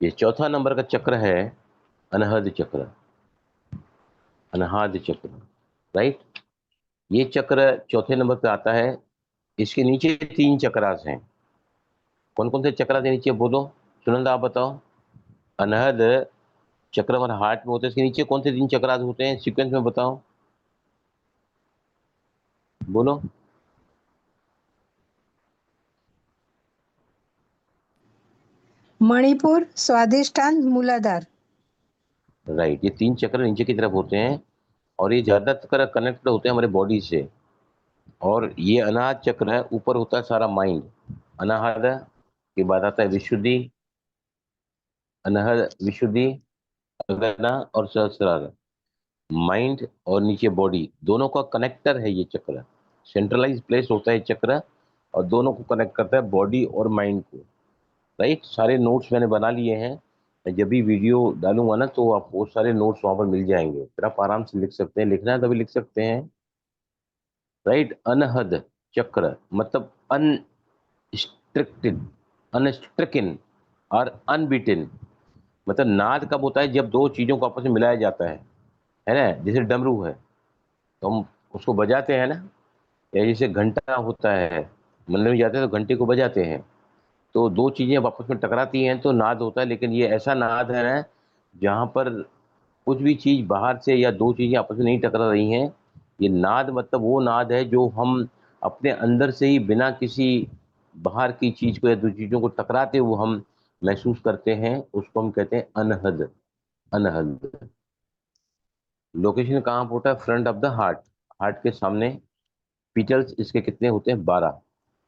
ये चौथा नंबर का चक्र है अनहद चक्र, अनहाद चक्र, राइट। ये चक्र चौथे नंबर पे आता है। इसके नीचे 3 चक्रास हैं। कौन कौन से चक्रास है नीचे बोलो, सुनंदा आप बताओ। अनहद चक्र हमारे हार्ट में होते हैं, इसके नीचे कौन से 3 चक्रास होते हैं सीक्वेंस में बताओ, बोलो। मणिपुर, स्वादिष्ठान, मूलाधार। राइट, ये 3 चक्र नीचे की तरफ होते हैं और ये ज्यादातर कनेक्ट होते हैं हमारे बॉडी से। और ये अनाहत चक्र है, ऊपर होता है सारा माइंड। अनाहत के बाद आता है विशुद्धि, अनहद विशुद्धि, अगना और सहस्रार। माइंड और नीचे बॉडी दोनों का कनेक्टर है ये चक्र। सेंट्रलाइज प्लेस होता है ये चक्र और दोनों को कनेक्ट करता है, बॉडी और माइंड को। राइट, सारे नोट्स मैंने बना लिए हैं। मैं जब भी वीडियो डालूंगा ना तो आप वो सारे नोट्स वहां पर मिल जाएंगे, फिर आप आराम से लिख सकते हैं, लिखना है तभी लिख सकते हैं। राइट, अनहद चक्र मतलब अनस्ट्रिक्टेड, अनस्ट्रिकन और अनबीटन। मतलब नाद कब होता है, जब दो चीजों को आपस में मिलाया जाता है ना। जैसे डमरू है तो हम उसको बजाते हैं ना, या जैसे घंटा होता है, मंदिर में जाते हैं तो घंटे को बजाते हैं। तो दो चीजें अब आपस में टकराती हैं तो नाद होता है। लेकिन ये ऐसा नाद है ना जहाँ पर कुछ भी चीज बाहर से या दो चीजें आपस में नहीं टकरा रही हैं। ये नाद मतलब वो नाद है जो हम अपने अंदर से ही बिना किसी बाहर की चीज को या दो चीजों को टकराते हुए हम महसूस करते हैं, उसको हम कहते हैं अनहद। अनहद लोकेशन कहाँ पर होता है, front of the heart. Heart के सामने। पीटल्स इसके कितने होते हैं, 12।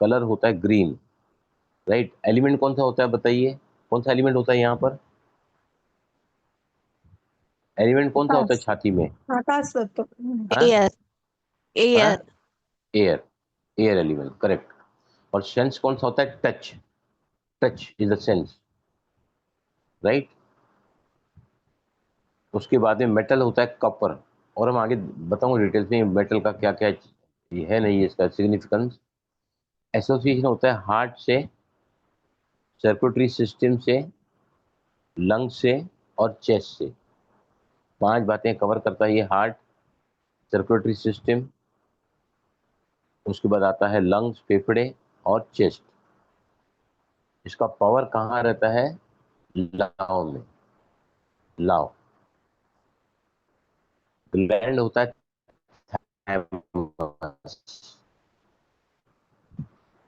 कलर होता है ग्रीन। राइट, एलिमेंट कौन सा होता है बताइए, कौन सा एलिमेंट होता है यहाँ पर, एलिमेंट कौन सा होता है आकाश। छाती में। आकाश तत्व। हाँ, एयर। हाँ, air. Air. Air element, correct. और सेंस कौन सा होता है, touch. Touch is the sense, right. उसके बाद में मेटल होता है कॉपर। और हम आगे बताऊंगा डिटेल्स में मेटल का क्या क्या ये है नहीं इसका सिग्निफिकेंस। एसोसिएशन होता है हार्ट से, सर्कुलेटरी सिस्टम से, लंग से और चेस्ट से। 5 बातें कवर करता है ये हार्ट, सर्कुलेटरी सिस्टम, उसके बाद आता है लंग्स फेफड़े और चेस्ट। इसका पावर कहाँ रहता है, लाव में। लाव ग्लैंड होता है थैमस।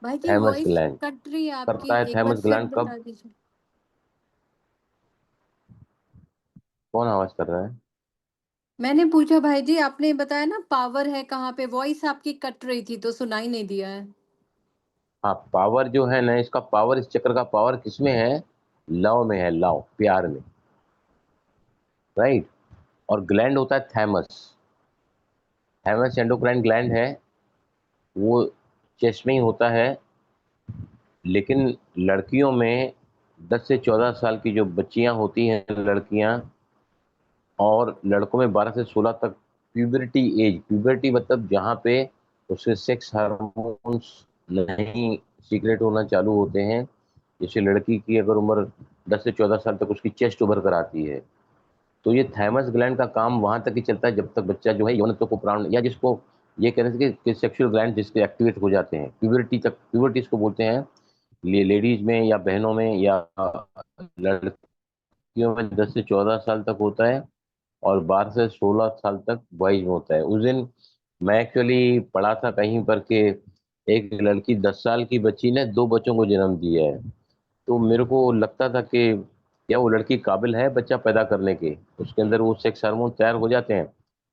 भाई जी थैमस वॉइस ग्लैंड कट रही है आपकी, करता है, एक बार थैमस फिर ग्लैंड कब, बता दीजिए। कौन आवाज कर रहा है। मैंने पूछा भाई जी, आपने बताया ना पावर है कहाँ पे, वॉइस आपकी कट रही थी तो सुनाई नहीं दिया है। हाँ, पावर जो है ना, इसका पावर, इस चक्र का पावर किसमें है, लव में है, लव प्यार में। राइट। और ग्लैंड होता है थैमस। थैमस एंडोक्राइन ग्लैंड है, वो चेस्ट में ही होता है। लेकिन लड़कियों में 10 से 14 साल की जो बच्चियां होती हैं लड़कियां, और लड़कों में 12 से 16 तक प्यूबर्टी एज। प्यूबर्टी मतलब जहाँ पे उसके सेक्स हार्मोन्स नहीं सीक्रेट होना चालू होते हैं। जैसे लड़की की अगर उम्र 10 से 14 साल तक उसकी चेस्ट उभर कर आती है, तो ये थाइमस ग्लैंड का काम वहां तक ही चलता है जब तक बच्चा जो है यौनत्व को प्रारंभ, या जिसको ये कहते हैं कि सेक्सुअल ग्लैंड जिसके एक्टिवेट हो जाते हैं प्यूबर्टी तक। प्यूबर्टी इसको बोलते हैं। लेडीज में या बहनों में या लड़कियों में 10 से 14 साल तक होता है और 12 से 16 साल तक बॉयज में होता है। उस दिन मैं एक्चुअली पढ़ा था कहीं पर कि एक लड़की 10 साल की बच्ची ने 2 बच्चों को जन्म दिया है। तो मेरे को लगता था कि क्या वो लड़की काबिल है बच्चा पैदा करने के, उसके अंदर वो सेक्स हार्मोन तैयार हो जाते हैं।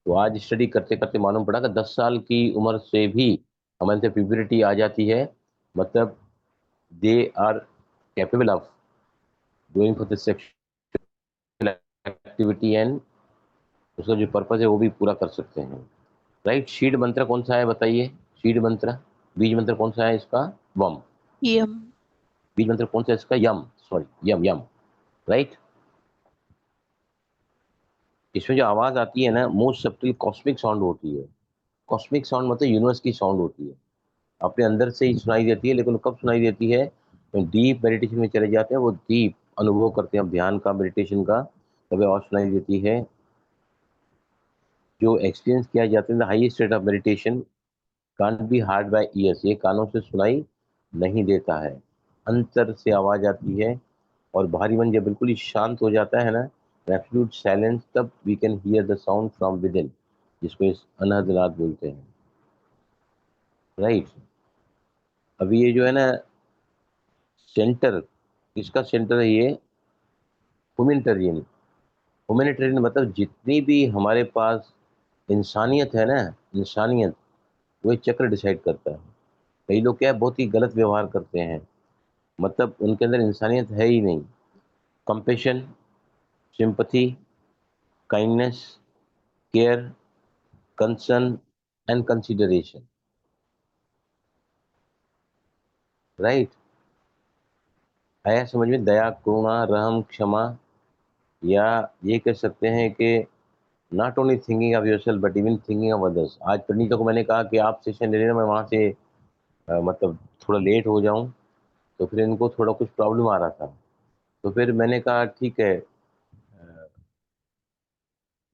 तो आज स्टडी करते करते मालूम पड़ा कि 10 साल की उम्र से भी हमारे से प्यूबरिटी आ जाती है। मतलब they are capable of doing for the sexual activity and उसका जो पर्पज है वो भी पूरा कर सकते हैं। राइट, शीड मंत्र कौन सा है बताइए, शीड मंत्र, बीज मंत्र कौन सा है इसका, वम। यम। बीज मंत्र कौन सा है इसका, यम, सॉरी यम, यम। राइट। इसमें जो आवाज आती है ना, मोस्ट सब्टिल कॉस्मिक साउंड होती है। कॉस्मिक साउंड मतलब यूनिवर्स की साउंड होती है, अपने अंदर से ही सुनाई देती है। लेकिन वो कब सुनाई देती है, तो डीप मेडिटेशन में चले जाते हैं, वो डीप अनुभव करते हैं अब ध्यान का, मेडिटेशन का, तब आवाज सुनाई देती है। जो एक्सपीरियंस किया जाता है the highest state of meditation can't be heard by ears, ये कानों से सुनाई नहीं देता है। अंतर से आवाज आती है और बाहरी मन जब बिल्कुल ही शांत हो जाता है ना, एब्सोल्यूट साइलेंस, तब we can hear the sound from within, जिसको इस अनहद रात बोलते हैं। राइट। अभी ये जो है ना सेंटर, किसका सेंटर है ये? ह्यूमैनिटेरियन। ह्यूमैनिटेरियन मतलब जितनी भी हमारे पास इंसानियत है ना, इंसानियत, वो ये चक्र डिसाइड करता है। कई लोग क्या है, बहुत ही गलत व्यवहार करते हैं, मतलब उनके अंदर इंसानियत है ही नहीं। Compassion, sympathy, kindness, care, concern and consideration. Right. आया समझ में? दया, करुणा, रहम, क्षमा, या ये कह सकते हैं कि not only thinking of yourself but even thinking of others. आज प्रणीता को मैंने कहा कि आप सेशन ले लेना, मैं वहाँ से मतलब थोड़ा लेट हो जाऊं, तो फिर इनको थोड़ा कुछ प्रॉब्लम आ रहा था, तो फिर मैंने कहा ठीक है,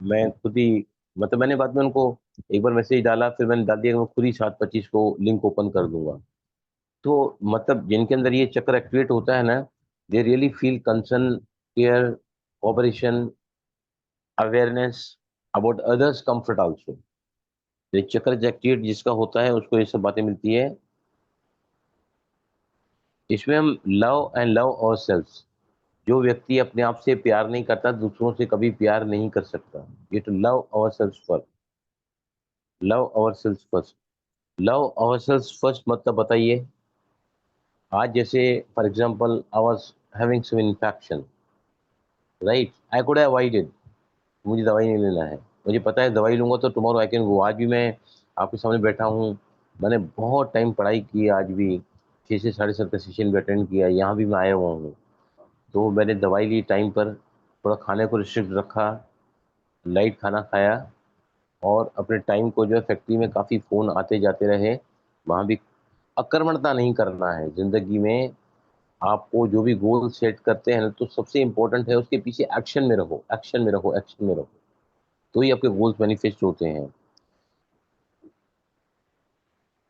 मैं खुद ही, मतलब मैंने बाद में उनको एक बार मैसेज डाला, फिर मैंने डाल दिया कि मैं खुद ही 7:25 को लिंक ओपन कर दूंगा। तो मतलब जिनके अंदर ये चक्र एक्टिवेट होता है ना, they really feel concern, care, cooperation, awareness about others comfort also. ये चक्र एक्टिवेट जिसका होता है उसको ये सब बातें मिलती है। इसमें हम love and love our self, जो व्यक्ति अपने आप से प्यार नहीं करता दूसरों से कभी प्यार नहीं कर सकता। ये तो love our self first, love our self first. Love our self first मतलब बताइए। आज जैसे for example I was having some infection, right, I could avoided, मुझे दवाई नहीं लेना है, मुझे पता है दवाई लूंगा तो टुमारो आई कैन गो। आज भी मैं आपके सामने बैठा हूँ, मैंने बहुत टाइम पढ़ाई की, आज भी 6 से 7:30 का सेशन भी अटेंड किया, यहाँ भी मैं आया हुआ हूँ। तो मैंने दवाई ली टाइम पर, थोड़ा खाने को रिस्ट्रिक्ट रखा, लाइट खाना खाया, और अपने टाइम को जो है, फैक्ट्री में काफ़ी फ़ोन आते जाते रहे, वहाँ भी अकर्मणता नहीं करना है ज़िंदगी में। आपको जो भी गोल सेट करते हैं ना, तो सबसे इम्पोर्टेंट है उसके पीछे एक्शन में रहो, एक्शन में रहो, एक्शन में रहो, तो ही आपके गोल्स मैनिफेस्ट होते हैं।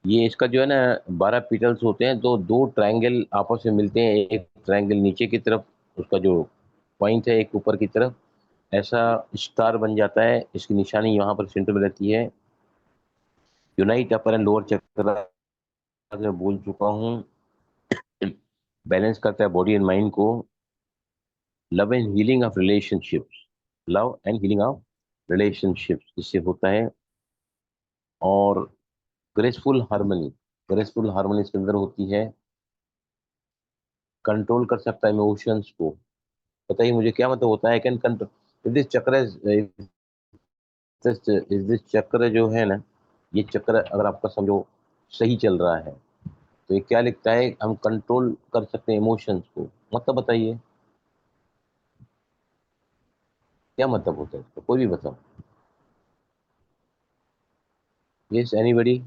ये इसका जो है ना 12 पीटल्स होते हैं, तो दो ट्रायंगल आपस में मिलते हैं, एक ट्रायंगल नीचे की तरफ, उसका जो पॉइंट है, एक ऊपर की तरफ, ऐसा स्टार बन जाता है। इसकी निशानी यहाँ पर सेंटर में रहती है। यूनाइट अपर एंड लोअर चक्र मैं बोल चुका हूँ। बैलेंस करता है बॉडी एंड माइंड को। Love and healing of relationships, love and healing of relationships इससे होता है। और ग्रेसफुल हार्मनी, ग्रेसफुल हार्मनी इसके अंदर होती है। कंट्रोल कर सकता है इमोशंस को। बताइए मुझे क्या मतलब होता है? I can control if this चक्र इस दिस चक्र जो है ना, ये चक्र अगर आपका समझो सही चल रहा है, तो ये क्या लिखता है? हम कंट्रोल कर सकते हैं इमोशंस को। मतलब बताइए क्या मतलब होता है इसका, कोई भी बताओ। Yes anybody?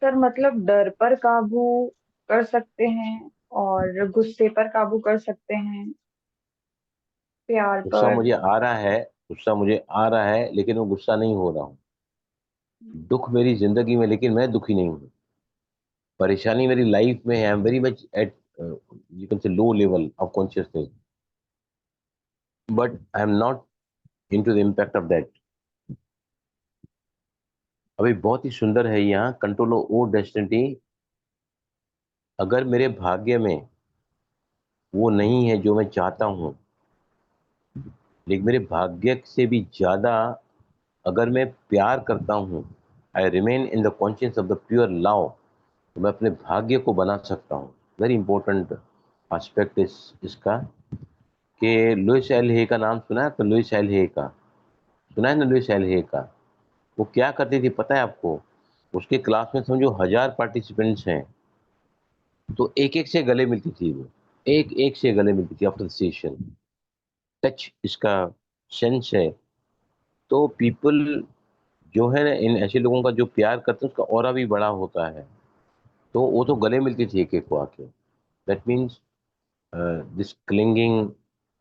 सर मतलब डर पर काबू कर सकते हैं और गुस्से पर काबू कर सकते हैं, प्यार गुस्सा पर। मुझे आ रहा है, गुस्सा मुझे आ रहा है, लेकिन वो गुस्सा नहीं हो रहा हूँ। दुख मेरी जिंदगी में, लेकिन मैं दुखी नहीं हूँ। परेशानी मेरी लाइफ में है, I am very much at you can say low level of consciousness, but I am not into the impact of that. अभी बहुत ही सुंदर है यहाँ, कंट्रोल ओ डेस्टिनी। अगर मेरे भाग्य में वो नहीं है जो मैं चाहता हूँ, लेकिन मेरे भाग्य से भी ज्यादा अगर मैं प्यार करता हूँ, I remain in the conscious of the pure love, तो मैं अपने भाग्य को बना सकता हूँ। वेरी इंपॉर्टेंट एस्पेक्ट इसका, कि लुइस एल हे का नाम सुना है? तो लुइस एल हे का सुना है ना, लुइस एल हे का। वो क्या करती थी पता है आपको? उसके क्लास में समझो 1000 पार्टिसिपेंट्स हैं, तो एक एक से गले मिलती थी वो, एक एक से गले मिलती थी आफ्टर सेशन। टच इसका सेंस है। तो पीपल जो है ना, इन ऐसे लोगों का जो प्यार करते हैं उसका ऑरा भी बड़ा होता है। तो वो तो गले मिलती थी एक एक को आके। दैट मीन्स दिस क्लिंगिंग,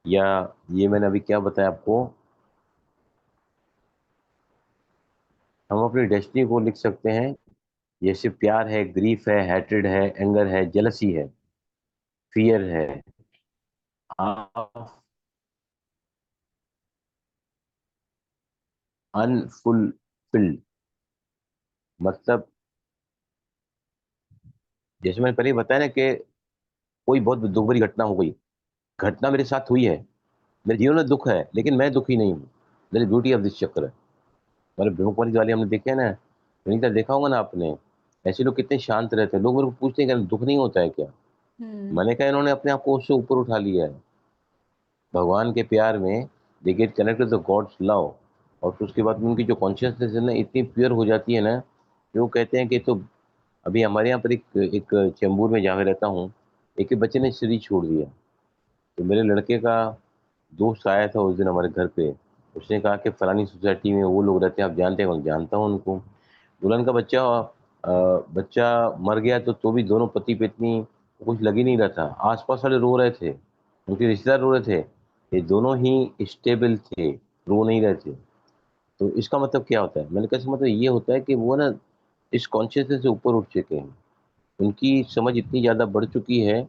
या ये मैंने अभी क्या बताया आपको, हम अपनी डेस्टिनी को लिख सकते हैं। जैसे प्यार है, ग्रीफ है, हैट्रेड है, एंगर है, जेलसी है, फियर है, अनफुलफिल्ड। मतलब जैसे मैंने पहले ही बताया ना कि कोई बहुत दुख भरी घटना हो गई, घटना मेरे साथ हुई है, मेरे जीवन में दुख है, लेकिन मैं दुखी नहीं हूँ। दैट ब्यूटी ऑफ दिस चक्र। हमारे ब्रह्म कुमारी वाले हमने देखे हैं ना, विनीता देखा होगा ना आपने, ऐसे लोग कितने शांत रहते हैं। लोग मेरे को पूछते हैं कि दुख नहीं होता है क्या? हम्म। मैंने कहा इन्होंने अपने आप को उससे ऊपर उठा लिया है, भगवान के प्यार में। They get connected to God's love, और फिर उसके बाद उनकी जो कॉन्शियसनेस है ना, इतनी प्योर हो जाती है ना कि वो कहते हैं कि तो अभी हमारे यहाँ पर एक चेंबूर में जहाँ मैं रहता हूँ, एक बच्चे ने शरीर छोड़ दिया। तो मेरे लड़के का दोस्त आया था उस दिन हमारे घर पे, उसने कहा कि फलानी सोसाइटी में वो लोग रहते हैं, आप जानते हैं? मैं जानता हूँ उनको। दुल्हन का बच्चा बच्चा मर गया, तो भी दोनों पति पत्नी को कुछ लग ही नहीं रहा था। आसपास वाले रो रहे थे, उनके रिश्तेदार रो रहे थे, ये दोनों ही स्टेबल थे, रो नहीं रहे थे। तो इसका मतलब क्या होता है? मैंने कहा इसका मतलब ये होता है कि वो ना इस कॉन्शियसनेस से ऊपर उठ चुके हैं। उनकी समझ इतनी ज़्यादा बढ़ चुकी है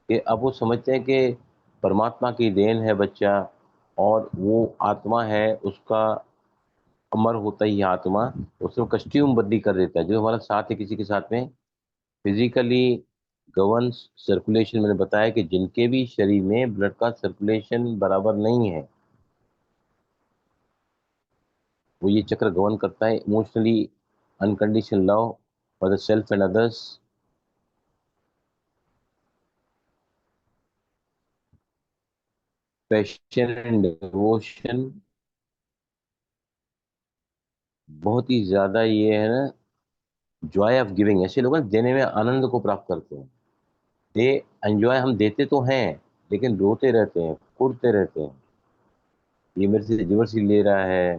कि अब वो समझते हैं कि परमात्मा की देन है बच्चा, और वो आत्मा है, उसका अमर होता ही है आत्मा। उसमें कस्ट्यूम बदली कर देता है, जो हमारा साथ है किसी के साथ में फिजिकली गवर्न्स सर्कुलेशन। मैंने बताया कि जिनके भी शरीर में ब्लड का सर्कुलेशन बराबर नहीं है, वो ये चक्र गवर्न करता है। Emotionally unconditional love for the self and others, passion and devotion, बहुत ही ज्यादा ये है ना, जॉय ऑफ गिविंग। ऐसे लोग ना देने में आनंद को प्राप्त करते हैं। दे एंजॉय, हम देते तो हैं लेकिन रोते रहते हैं, कुढ़ते रहते हैं, ये मेरे से रिवर्स ही ले रहा है,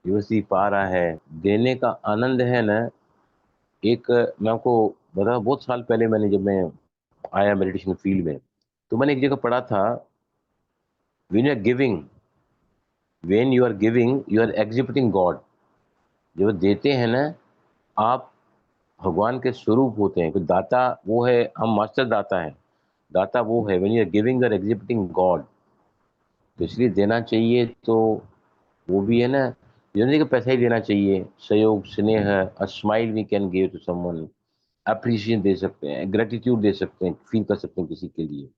रिवर्स ही पा रहा है। देने का आनंद है ना। एक मैं आपको बता, बहुत साल पहले मैंने, जब मैं आया मेडिटेशन फील्ड में, तो मैंने एक जगह पढ़ा था, when you are giving, when you are giving you are exhibiting God. जब देते हैं ना आप, भगवान के स्वरूप होते हैं। तो दाता वो है, हम मास्टर दाता है, दाता वो है। When you are giving you are exhibiting God. तो इसलिए देना चाहिए। तो वो भी है ना, जिंदगी का पैसा ही देना चाहिए। सहयोग, स्नेह, a smile we can give to someone, appreciation दे सकते हैं, ग्रेटिट्यूड दे सकते हैं, फील कर सकते हैं किसी के लिए।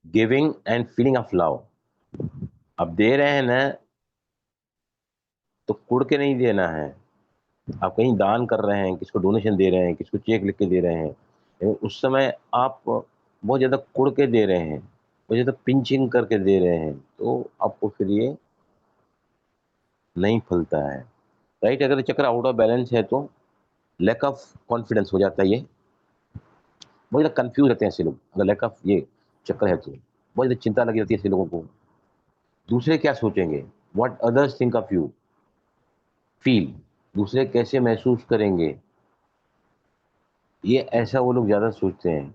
Giving and feeling of love. अब दे रहे हैं ना, तो कुड़ के नहीं देना है। आप कहीं दान कर रहे हैं, किसको डोनेशन दे रहे हैं, किसको चेक लिख के दे रहे हैं, लेकिन उस समय आप बहुत ज़्यादा कुड़ के दे रहे हैं, बहुत ज़्यादा पिंचिंग करके दे रहे हैं, तो आपको फिर ये नहीं फलता है। राइट? अगर चक्र आउट ऑफ बैलेंस है तो लैक ऑफ कॉन्फिडेंस हो जाता है। ये बहुत ज़्यादा कंफ्यूज रहते हैं ऐसे लोग, अगर लैक ऑफ ये चक्कर है तो बहुत ज़्यादा चिंता लगी रहती है ऐसे लोगों को। दूसरे क्या सोचेंगे, what others think of you, feel, दूसरे कैसे महसूस करेंगे, ये ऐसा वो लोग ज़्यादा सोचते हैं।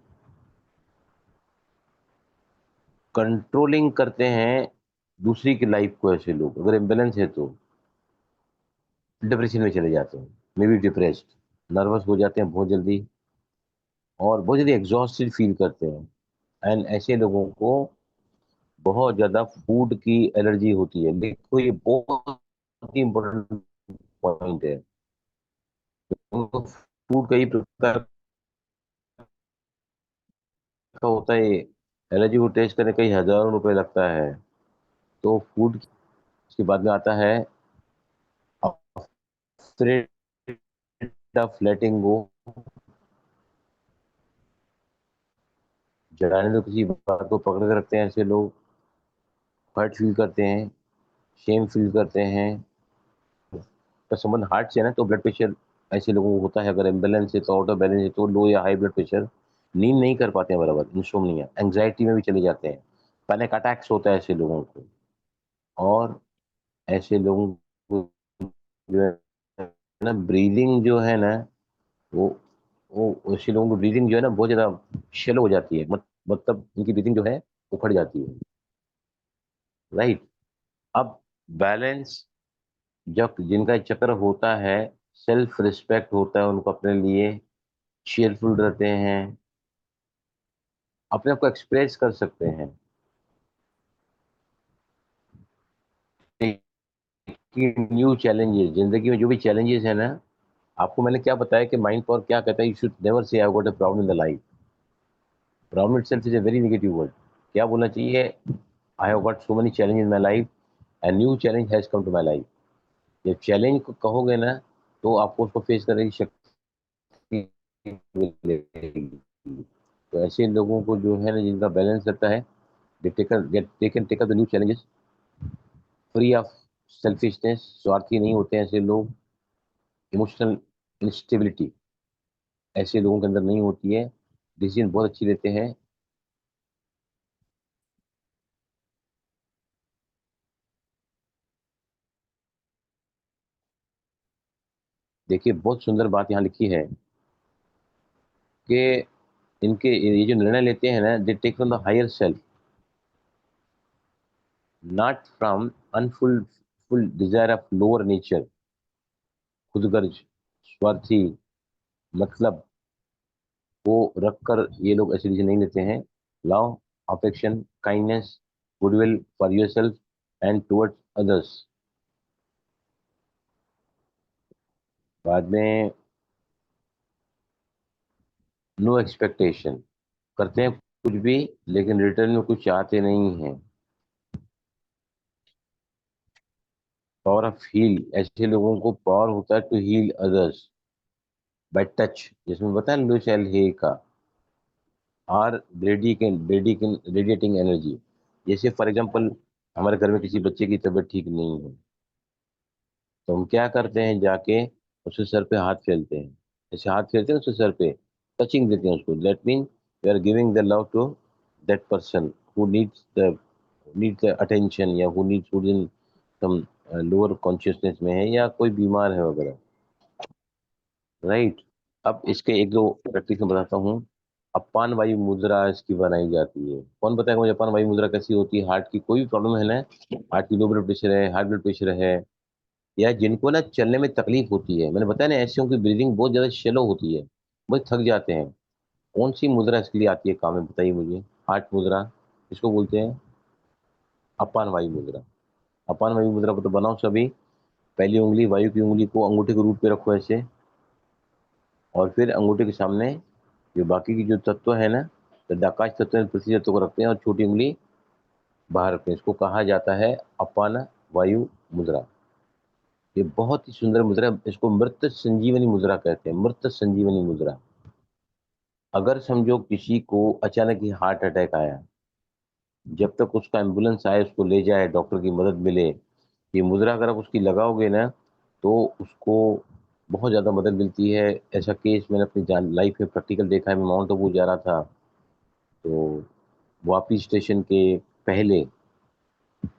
कंट्रोलिंग करते हैं दूसरी की लाइफ को। ऐसे लोग अगर इम्बेलेंस है तो डिप्रेशन में चले जाते हैं, मे बी डिप्रेस्ड, नर्वस हो जाते हैं बहुत जल्दी, और बहुत जल्दी एग्जॉस्टेड फील करते हैं। एंड ऐसे लोगों को बहुत ज़्यादा फूड की एलर्जी होती है। देखो ये बहुत ही इम्पोर्टेंट पॉइंट है। उनको फूड कई प्रकार का होता है, एलर्जी को टेस्ट करने कई हज़ारों रुपए लगता है। तो फूड, उसके बाद में आता है ऑफ लेटिंग गो, जड़ाने तो किसी बात को पकड़ के रखते हैं ऐसे लोग, हर्ट फील करते हैं, शेम फील करते हैं। तो संबंध हार्ट से है ना, तो ब्लड प्रेशर ऐसे लोगों को होता है। अगर इम्बेलेंस है तो, आउट ऑफ बैलेंस है तो, लो या हाई ब्लड प्रेशर, नींद नहीं कर पाते हैं बराबर, इंसोम्निया, एंग्जाइटी में भी चले जाते हैं, पैनिक अटैक्स होता है ऐसे लोगों को। और ऐसे लोगों को जो है ना ब्रीदिंग जो है ना, वो वो ऐसे लोगों की ब्रीदिंग जो है ना बहुत ज्यादा शेलो हो जाती है, मतलब उनकी ब्रीदिंग जो है उखड़ जाती है। राइट। अब बैलेंस, जब जिनका चक्र होता है, सेल्फ रिस्पेक्ट होता है उनको अपने लिए, चेयरफुल रहते हैं, अपने आप को एक्सप्रेस कर सकते हैं कि न्यू चैलेंजेस, जिंदगी में जो भी चैलेंजेस है ना, आपको मैंने क्या बताया कि माइंड पावर क्या कहता है, you should never say I got a problem in the life. Problem itself is a very negative word. क्या बोलना चाहिए, I have got so many challenge in my life and new challenge has come to my life. जब challenge को कहोगे ना, तो आपको उसको फेस करने की शक्ति मिलेगी। तो ऐसे लोगों को जो है ना, जिनका बैलेंस रहता है, they can take up the new challenges free of selfishness. स्वार्थी नहीं होते हैं ऐसे लोग। इमोशनल इंस्टेबिलिटी ऐसे लोगों के अंदर नहीं होती है। डिसीजन बहुत अच्छी लेते हैं। देखिए, बहुत सुंदर बात यहाँ लिखी है कि इनके ये जो निर्णय लेते हैं ना, they take from the higher self, not from unfulfilled desire of lower nature. खुदगर्ज, स्वार्थी, मतलब को रखकर ये लोग ऐसे डिसीजन नहीं लेते हैं। Love, affection, kindness, goodwill for your self and towards others. बाद में नो एक्सपेक्टेशन, करते हैं कुछ भी लेकिन रिटर्न में कुछ चाहते नहीं हैं। पावर ऑफ हील, ऐसे लोगों को पावर होता है to heal others by touch, जिसमें बताया लुइस एल हे का, आर रेडिएटिंग एनर्जी। जैसे फॉर एग्जांपल, हमारे घर में किसी बच्चे की तबीयत ठीक नहीं है, तो हम क्या करते हैं, जाके उसके सर पे हाथ फेरते हैं। जैसे हाथ फेरते हैं उसके सर पे, टचिंग देते हैं उसको, that mean we are giving the love to that person who needs the attention, या who needs, who in some lower consciousness में है, या कोई बीमार है वगैरह। राइट। अब इसके एक दो प्रैक्टिस में बताता हूँ। अपान वायु मुद्रा इसकी बनाई जाती है। कौन बताएगा मुझे अपान वायु मुद्रा कैसी होती है? हार्ट की कोई भी प्रॉब्लम है ना, हार्ट की लो ब्लड प्रेशर है, हाई ब्लड प्रेशर है, या जिनको ना चलने में तकलीफ होती है, मैंने बताया ना ऐसे की ब्रीदिंग बहुत ज्यादा शेलो होती है, बहुत थक जाते हैं। कौन सी मुद्रा इसके लिए आती है काम में, बताइए मुझे। हार्ट मुद्रा, इसको बोलते हैं अपान वायु मुद्रा। अपान वायु मुद्रा को तो बनाओ सभी। पहली उंगली, वायु की उंगली को अंगूठे के रूप में रखो ऐसे, और फिर अंगूठे के सामने जो बाकी की जो तत्व है ना, तो आकाश तत्व में पृथ्वी तत्व को रखते हैं, और छोटी उंगली बाहर रखते हैं। इसको कहा जाता है अपान वायु मुद्रा। ये बहुत ही सुंदर मुद्रा है। इसको मृत संजीवनी मुद्रा कहते हैं, मृत संजीवनी मुद्रा। अगर समझो किसी को अचानक ही हार्ट अटैक आया, जब तक उसका एम्बुलेंस आए, उसको ले जाए, डॉक्टर की मदद मिले, ये मुद्रा अगर आप उसकी लगाओगे ना, तो उसको बहुत ज़्यादा मदद मिलती है। ऐसा केस मैंने अपनी जान लाइफ में प्रैक्टिकल देखा है। मैं माउंट आबू जा रहा था, तो वापी स्टेशन के पहले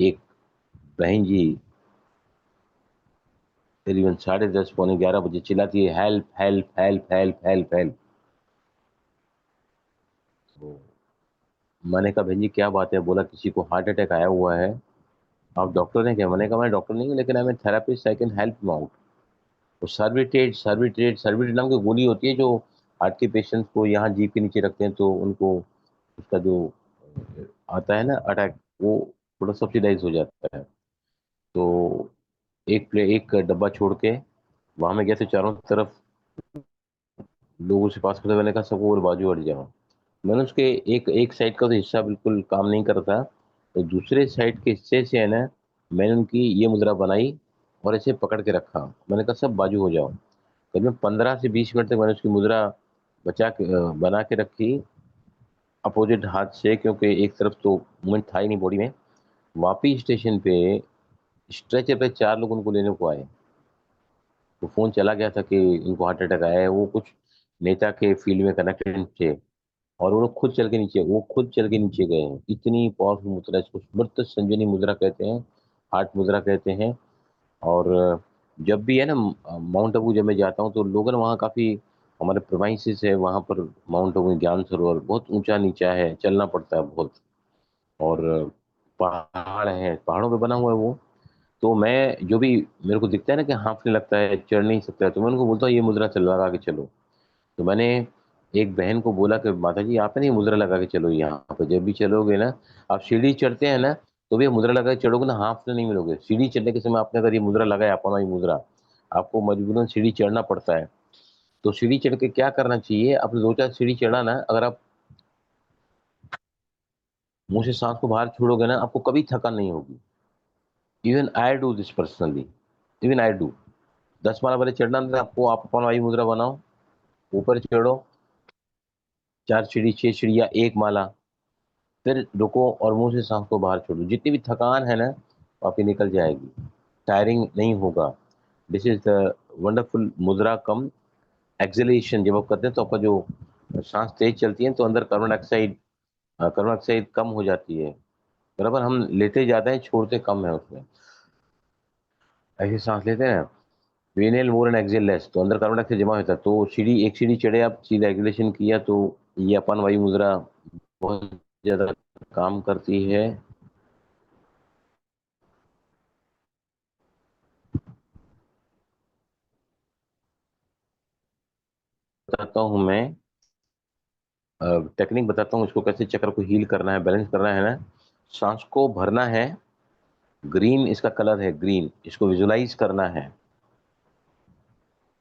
एक बहन जी करीबन 10:30 पौने 11 बजे चिल्लाती है, help help help help help help. तो मैंने कहा, बहन जी क्या बात है? बोला किसी को हार्ट अटैक आया हुआ है। आप डॉक्टर हैं क्या? मैंने कहा मैं डॉक्टर नहीं हूँ, लेकिन I am therapist, I can help you out. तो सर्बिट्रेट नाम की गोली होती है, जो हार्ट के पेशेंट्स को यहाँ जीभ के नीचे रखते हैं, तो उनको उसका जो आता है ना अटैक, वो थोड़ा सब्सिडाइज हो जाता है। तो एक डब्बा छोड़ के वहां में गया, तो चारों तरफ लोगों से पास करते, मैंने कहा सबको और बाजू हट जाओ। मैंने उसके एक एक साइड का तो हिस्सा बिल्कुल काम नहीं कर रहा था, तो दूसरे साइड के हिस्से से है ना, मैंने उनकी ये मुद्रा बनाई और ऐसे पकड़ के रखा। मैंने कहा सब बाजू हो जाओ। करीबन 15 से 20 मिनट तक मैंने उसकी मुद्रा बना के रखी, अपोजिट हाथ से, क्योंकि एक तरफ तो मूवमेंट था ही नहीं बॉडी में। वापी स्टेशन पे स्ट्रेचर पे 4 लोग उनको लेने को आए, तो फोन चला गया था कि इनको हार्ट अटैक आया है। वो कुछ नेता के फील्ड में कनेक्टेड थे, और वो लोग खुद चल के नीचे गए हैं। इतनी पावरफुल मुद्रा, इसको स्मृत संजीवनी मुद्रा कहते हैं, हार्ट मुद्रा कहते हैं। और जब भी है ना माउंट आबू जब मैं जाता हूँ तो लोग ना वहाँ काफ़ी, हमारे प्रोवाइंसेस है वहाँ पर, माउंट आबू में ज्ञान सरोवर बहुत ऊंचा नीचा है, चलना पड़ता है बहुत। और पहाड़ है, पहाड़ों पे बना हुआ है वो। तो मैं जो भी मेरे को दिखता है ना कि हाँफने लगता है, चढ़ नहीं सकता है, तो मैं उनको बोलता हूँ ये मुद्रा चल लगा के चलो। तो मैंने एक बहन को बोला कि माता जी आप है ना ये मुद्रा लगा के चलो, यहाँ पे जब भी चलोगे ना, आप सीढ़ी चढ़ते हैं ना, तो भी ये मुद्रा लगा के चढ़ोगे ना, हाथ नहीं मिलोगे। सीढ़ी चढ़ने के समय आपने अगर ये मुद्रा लगाया, अपना ये मुद्रा, आपको मजबूरन सीढ़ी चढ़ना पड़ता है। तो सीढ़ी चढ़ के क्या करना चाहिए, आपने 2-4 सीढ़ी चढ़ा ना, अगर आप मुंह से सांस को बाहर छोड़ोगे ना, आपको कभी थकान नहीं होगी। Even I do this personally, even I do. 10 माला पहले चढ़ना था आपको, आप अपना वायु मुद्रा बनाओ, ऊपर चढ़ो, 4 सीढ़ी 6 सीढ़ी या 1 माला, फिर रुको और मुंह से सांस को बाहर छोड़ो। जितनी भी थकान है ना वो आपकी निकल जाएगी, टायरिंग नहीं होगा। दिस इज द वंडरफुल मुद्रा कम एक्सलेशन। जब आप करते हैं तो आपका जो सांस तेज चलती है तो अंदर कार्बन डाइऑक्साइड कम हो जाती है, बराबर। हम लेते ज्यादा है, छोड़ते कम है उसमें। ऐसी सांस लेते हैं, inhale more and exhale less, तो अंदर कार्बन डाइऑक्साइड जमा होता है। तो सीढ़ी एक सीढ़ी चढ़े, आप सीधा एक्सलेशन किया, तो ये अपान वायु मुद्रा बहुत ज्यादा काम करती है। बताता हूँ मैं, टेक्निक बताता हूँ इसको, कैसे चक्र को हील करना है, बैलेंस करना है ना। सांस को भरना है, ग्रीन इसका कलर है, ग्रीन इसको विजुलाइज करना है,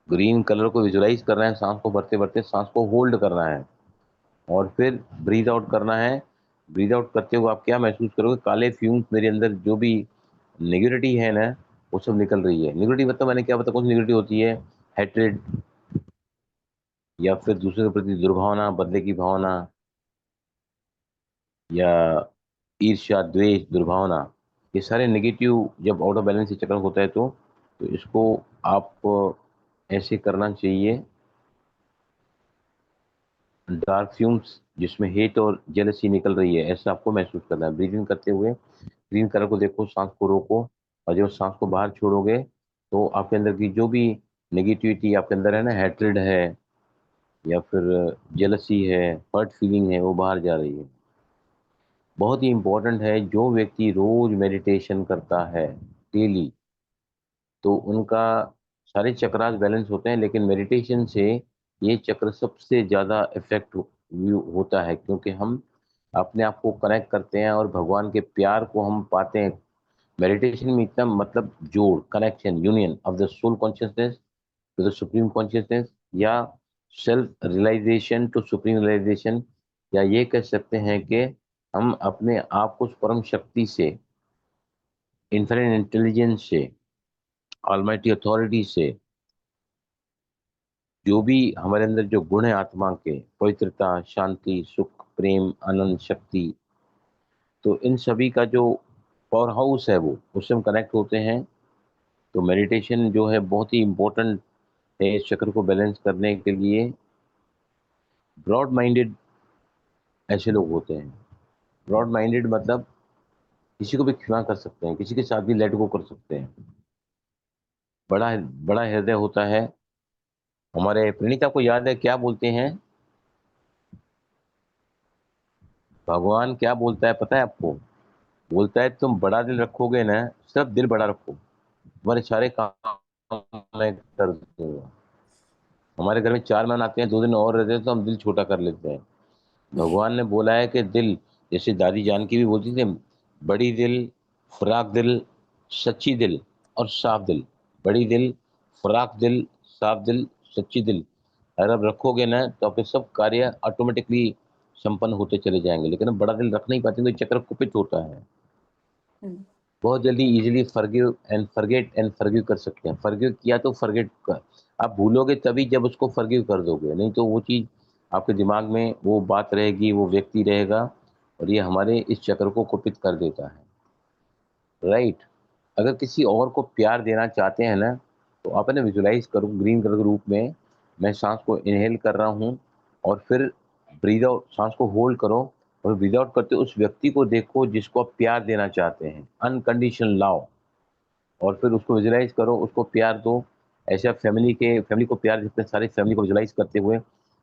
ग्रीन कलर को विजुलाइज करना है। सांस को भरते भरते सांस को होल्ड करना है, और फिर ब्रीथ आउट करना है। ब्रीथ आउट करते हुए आप क्या महसूस करोगे, काले फ्यूम्स मेरे अंदर जो भी नेगेटिविटी है ना, वो सब निकल रही है। नेगेटिविटी मतलब मैंने क्या बताया, कौन सी नेगेटिविटी होती है, हेट्रेड, या फिर दूसरे के प्रति दुर्भावना, बदले की भावना, या ईर्ष्या, द्वेष, दुर्भावना, ये सारे नेगेटिव जब आउट ऑफ बैलेंस चक्र होता है तो इसको आप ऐसे करना चाहिए। डार्क फ्यूम्स जिसमें हेट और जेलसी निकल रही है, ऐसा आपको महसूस करना है। ब्रीदिंग करते हुए ग्रीन कलर को देखो, सांस को रोको, और जब सांस को बाहर छोड़ोगे तो आपके अंदर की जो भी नेगेटिविटी आपके अंदर है ना, हैट्रेड है या फिर जेलसी है, हर्ट फीलिंग है, वो बाहर जा रही है। बहुत ही इंपॉर्टेंट है, जो व्यक्ति रोज मेडिटेशन करता है डेली, तो उनका सारे चक्रास बैलेंस होते हैं, लेकिन मेडिटेशन से ये चक्र सबसे ज़्यादा इफेक्ट होता है, क्योंकि हम अपने आप को कनेक्ट करते हैं और भगवान के प्यार को हम पाते हैं। मेडिटेशन में इतना मतलब जोड़, connection, union of the soul consciousness to the supreme consciousness, या self realisation to supreme realisation, या ये कह सकते हैं कि हम अपने आप को उस परम शक्ति से, इन्फिनिट इंटेलिजेंस से, ऑलमाइटी अथॉरिटी से, जो भी हमारे अंदर जो गुण है आत्मा के, पवित्रता, शांति, सुख, प्रेम, आनंद, शक्ति, तो इन सभी का जो पावर हाउस है वो, उससे हम कनेक्ट होते हैं। तो मेडिटेशन जो है बहुत ही इम्पोर्टेंट है इस चक्र को बैलेंस करने के लिए। ब्रॉड माइंडेड ऐसे लोग होते हैं। ब्रॉड माइंडेड मतलब किसी को भी क्षमा कर सकते हैं, किसी के साथ भी लेट गो कर सकते हैं, बड़ा बड़ा हृदय होता है। हमारे प्रणीता को याद है क्या बोलते हैं, भगवान क्या बोलता है पता है आपको, बोलता है तुम बड़ा दिल रखोगे ना, सिर्फ दिल बड़ा रखो, तुम्हारे सारे काम मैं कर दूंगा। हमारे घर में 4 मेहमान आते हैं, 2 दिन और रहते हैं तो हम दिल छोटा कर लेते हैं। भगवान ने बोला है कि दिल, जैसे दादी जानकी भी बोलती थी, बड़ी दिल, फराक दिल, सच्ची दिल और साफ दिल। बड़ी दिल, फराक दिल, साफ दिल, सच्ची दिल, अगर आप रखोगे ना तो आपके सब कार्य ऑटोमेटिकली संपन्न होते चले जाएंगे। लेकिन हम बड़ा दिल रख नहीं पाते तो चक्र कुपित होता है। हम्म, बहुत जल्दी easily forgive and forget and forgive कर सकते हैं। फॉरगिव किया तो फॉरगेट कर, आप भूलोगे तभी जब उसको फॉरगिव कर दोगे, नहीं तो वो चीज़ आपके दिमाग में वो बात रहेगी, वो व्यक्ति रहेगा, और ये हमारे इस चक्र को कुपित कर देता है। राइट। अगर किसी और को प्यार देना चाहते हैं ना, तो आप है ना विजुलाइज करो ग्रीन कलर के रूप में, मैं सांस को इनहेल कर रहा हूँ, और फिर ब्रीद आउट, सांस को होल्ड करो, और ब्रीद आउट करते उस व्यक्ति को देखो जिसको आप प्यार देना चाहते हैं, अनकंडीशनल लव। और फिर उसको विजुलाइज करो, उसको प्यार दो। ऐसे आप फैमिली को प्यार देते हैं, सारी फैमिली को विजुलाइज करते हुए,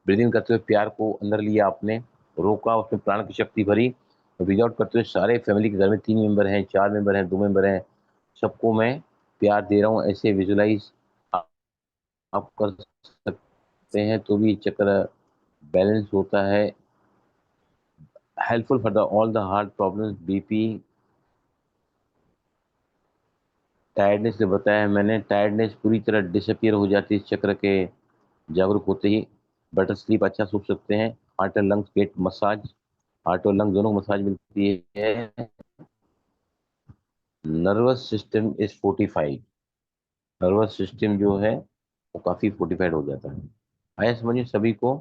ब्रीदिंग करते हुए प्यार को अंदर लिया आपने, रोका, उसमें प्राण की शक्ति भरी, ब्रीज आउट करते हुए सारे फैमिली के घर में 3 मेंबर हैं, 4 मेंबर हैं, 2 मेंबर हैं, सबको मैं प्यार दे रहा हूँ। ऐसे विजुलाइज आप कर सकते हैं तो भी चक्र बैलेंस होता है। Helpful for the all the heart problems, BP, tiredness जो बताया मैंने, टायर्डनेस पूरी तरह डिसअपियर हो जाती है इस चक्र के जागरूक होते ही। बेटर स्लीप, अच्छा सो सकते हैं। Heart and lungs get massage, heart और लंग दोनों को मसाज मिलती है। Nervous system is fortified, nervous system जो है वो काफी फोर्टिफाइड हो जाता है। आया समझिए सभी को।